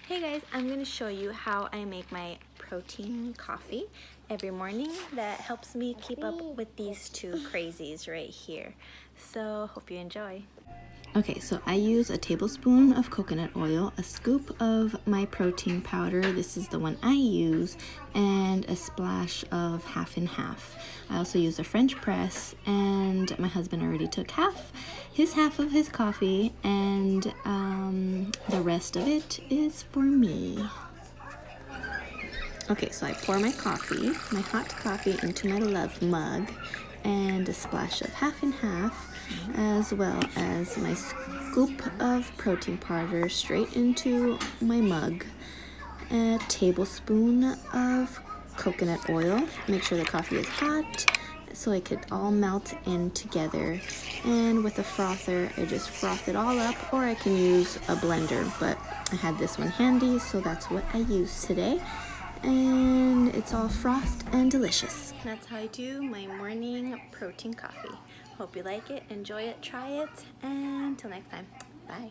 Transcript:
Hey guys, I'm going to show you how I make my protein coffee every morning that helps me keep up with these two crazies right here. So hope you enjoy. Okay, so I use a tablespoon of coconut oil, a scoop of my protein powder, this is the one I use, and a splash of half and half. I also use a French press, and my husband already took half of his coffee, and the rest of it is for me. Okay, so I pour my hot coffee into my love mug, and a splash of half and half, as well as my scoop of protein powder straight into my mug, a tablespoon of coconut oil. Make sure the coffee is hot so it could all melt in together, and with a frother I just froth it all up, or I can use a blender, but I had this one handy, so that's what I use today. And it's all frothed and delicious. That's how I do my morning protein coffee. Hope you like it, enjoy it, try it, and until next time, bye.